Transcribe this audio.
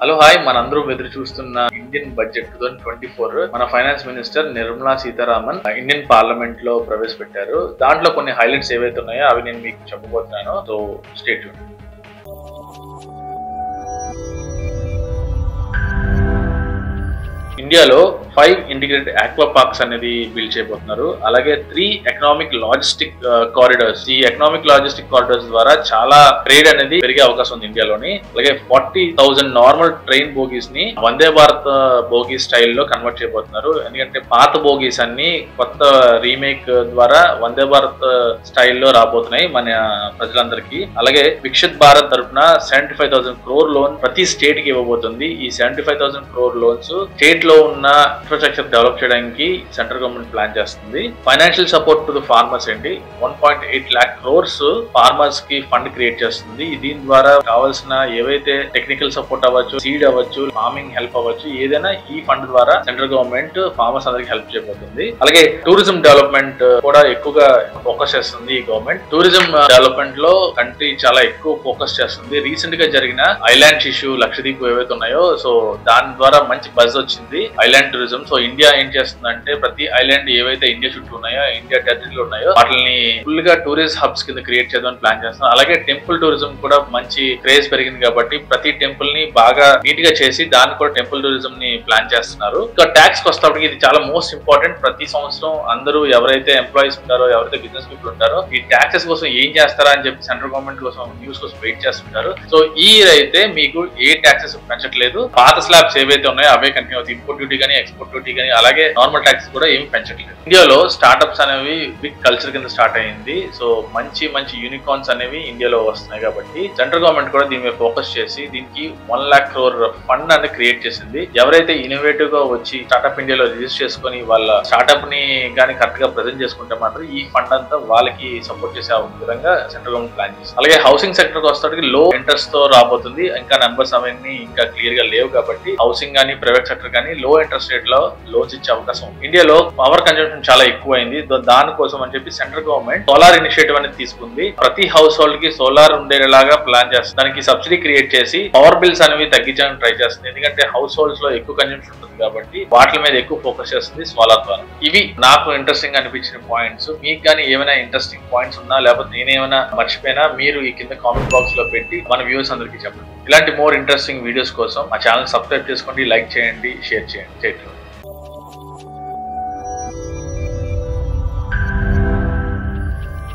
Hello hi మనందరూ ఎదురు చూస్తున్న ఇండియన్ బడ్జెట్ 2024 మన finance minister Nirmala Sitharaman Indian parliament లో ప్రవేశపెట్టారు. దాంట్లో కొన్ని హైలైట్స్ ఏవైతే ఉన్నాయో అవి నేను మీకు చెప్పబోతున్నాను. So stay tune. ఇండియాలో 5 ఇంటిగ్రేటెడ్ ఆక్వా పార్క్స్ అనేది బిల్డ్ చేయబోతున్నారు. అలాగే 3 ఎకనామిక్ లాజిస్టిక్ కారిడార్స్. ఈ ఎకనామిక్ లాజిస్టిక్ కారిడార్స్ ద్వారా చాలా ట్రేడ్ అనేది పెరిగే అవకాశం ఉంది ఇండియాలోని. అలాగే 40,000 నార్మల్ ట్రైన్ బోగీస్ ని వందే భారత్ బోగీ స్టైల్లో కన్వర్ట్ చేయబోతున్నారు. ఎందుకంటే పాత బోగీస్ అన్ని కొత్త రీమేక్ ద్వారా వందే భారత్ స్టైల్లో రాబోతున్నాయి మన ప్రజలందరికీ. అలాగే వికసిత్ భారత్ తరఫున 75,000 crore లోన్ ప్రతి స్టేట్ కి ఇవ్వబోతుంది. ఈ 75,000 crore లోన్స్ స్టేట్ లో ఉన్న ఇన్ఫ్రాస్ట్రక్చర్ డెవలప్ చేయడానికి సెంట్రల్ గవర్నమెంట్ ప్లాన్ చేస్తుంది. Financial support to the farmers ఏంటి 1.8 lakh crores ఫార్మర్స్ కి ఫండ్ క్రియేట్ చేస్తుంది. దీని ద్వారా కావాల్సిన ఏవైతే టెక్నికల్ సపోర్ట్ అవ్వచ్చు, సీడ్ అవ్వచ్చు, ఫార్మింగ్ హెల్ప్ అవ్వచ్చు, ఏదైనా ఈ ఫండ్ ద్వారా సెంట్రల్ గవర్నమెంట్ ఫార్మర్స్ అందరికి హెల్ప్ చేయబోతుంది. అలాగే టూరిజం డెవలప్మెంట్ కూడా ఎక్కువగా ఫోకస్ చేస్తుంది ఈ గవర్నమెంట్. టూరిజం డెవలప్మెంట్ లో కంట్రీ చాలా ఎక్కువ ఫోకస్ చేస్తుంది. రీసెంట్ గా జరిగిన ఐలాండ్స్ ఇష్యూ లక్షద్వీప్ ఏవైతే ఉన్నాయో సో దాని ద్వారా మంచి బజ్ వచ్చింది ఐలాండ్ టూరిజం. సో ఇండియా ఏం చేస్తుందంటే ప్రతి ఐలాండ్ ఏవైతే ఇండియా చుట్టూ ఉన్నాయో, ఇండియా టెరిటరీలో ఉన్నాయో వాటిని ఫుల్ గా టూరిస్ట్ హబ్స్ కింద క్రియేట్ చేద్దామని ప్లాన్ చేస్తున్నారు. అలాగే టెంపుల్ టూరిజం కూడా మంచి క్రేజ్ పెరిగింది కాబట్టి ప్రతి టెంపుల్ ని బాగా నీట్ గా చేసి దాన్ని కూడా టెంపుల్ టూరిజం ని ప్లాన్ చేస్తున్నారు. ఇంకా ట్యాక్స్ వస్తేప్పటికి ఇది చాలా మోస్ట్ ఇంపార్టెంట్. ప్రతి సంవత్సరం అందరూ ఎవరైతే ఎంప్లాయీస్ ఉంటారో, ఎవరైతే బిజినెస్ పీపుల్ ఉంటారో ఈ ట్యాక్సెస్ కోసం ఏం చేస్తారా అని చెప్పి సెంట్రల్ గవర్నమెంట్ కోసం న్యూస్ కోసం వెయిట్ చేస్తుంటారు. సో ఈ ఇయర్ అయితే మీకు ఏ ట్యాక్సెస్ పెంచట్లేదు. పాత స్లాబ్స్ ఏవైతే ఉన్నాయో అవే కంటిన్యూ అవుతాయి. ఇంపోర్ట్ డ్యూటీ కానీ, ఎక్స్పోర్ట్ డ్యూటీ కానీ, అలాగే నార్మల్ ట్యాక్స్ కూడా ఏమి పెంచట్లేదు. ఇండియాలో స్టార్ట్అప్స్ అనేవి బిగ్ కల్చర్ కింద స్టార్ట్ అయింది. సో మంచి యూనికార్న్స్ అనేవి ఇండియాలో వస్తున్నాయి కాబట్టి సెంట్రల్ గవర్నమెంట్ కూడా దీని మీద ఫోకస్ చేసి దీనికి 1 lakh crore ఫండ్ అనేది క్రియేట్ చేసింది. ఎవరైతే ఇన్నోవేటివ్ గా వచ్చి స్టార్ట్అప్ ఇండియాలో రిజిస్టర్ చేసుకుని వాళ్ళ స్టార్ట్అప్ ని కానీ కరెక్ట్ గా ప్రెజెంట్ చేసుకుంటే మాత్రం ఈ ఫండ్ అంతా వాళ్ళకి సపోర్ట్ చేసే విధంగా సెంట్రల్ గవర్నమెంట్ ప్లాన్ చేసింది. అలాగే హౌసింగ్ సెక్టర్ కి వస్తానికి లో ఇంట్రెస్ట్ తో రాబోతుంది. ఇంకా నెంబర్స్ అవన్నీ ఇంకా క్లియర్ గా లేవు కాబట్టి హౌసింగ్ కానీ, ప్రైవేట్ సెక్టర్ కానీ లో ఇంట్రెస్ట్ రేట్ లో లోన్స్ ఇచ్చే అవకాశం ఉంది. ఇండియాలో పవర్ కన్జంప్షన్ చాలా ఎక్కువ అయింది. దానికోసం అని చెప్పి సెంట్రల్ గవర్నమెంట్ సోలార్ ఇనిషియేటివ్ అనేది తీసుకుంది. ప్రతి హౌస్ హోల్డ్ కి సోలార్ ఉండేలాగా ప్లాన్ చేస్తుంది. దానికి సబ్సిడీ క్రియేట్ చేసి పవర్ బిల్స్ అనేవి తగ్గించడానికి ట్రై చేస్తుంది. ఎందుకంటే హౌస్ హోల్డ్స్ లో ఎక్కువ కన్జంప్షన్ ఉంటుంది కాబట్టి వాటి మీద ఎక్కువ ఫోకస్ చేస్తుంది సోలార్ ద్వారా. ఇవి నాకు ఇంట్రెస్టింగ్ అనిపించిన పాయింట్స్. మీకు కానీ ఏమైనా ఇంట్రెస్టింగ్ పాయింట్స్ ఉన్నా లేకపోతే నేనేమైనా మర్చిపోయినా మీరు ఈ కింద కామెంట్ బాక్స్ లో పెట్టి మన వ్యూవర్స్ అందరికీ చెప్పండి. ఇలాంటి మోర్ ఇంట్రెస్టింగ్ వీడియోస్ కోసం మా ఛానల్ సబ్స్క్రైబ్ చేసుకోండి, లైక్ చేయండి, షేర్ చేయండి.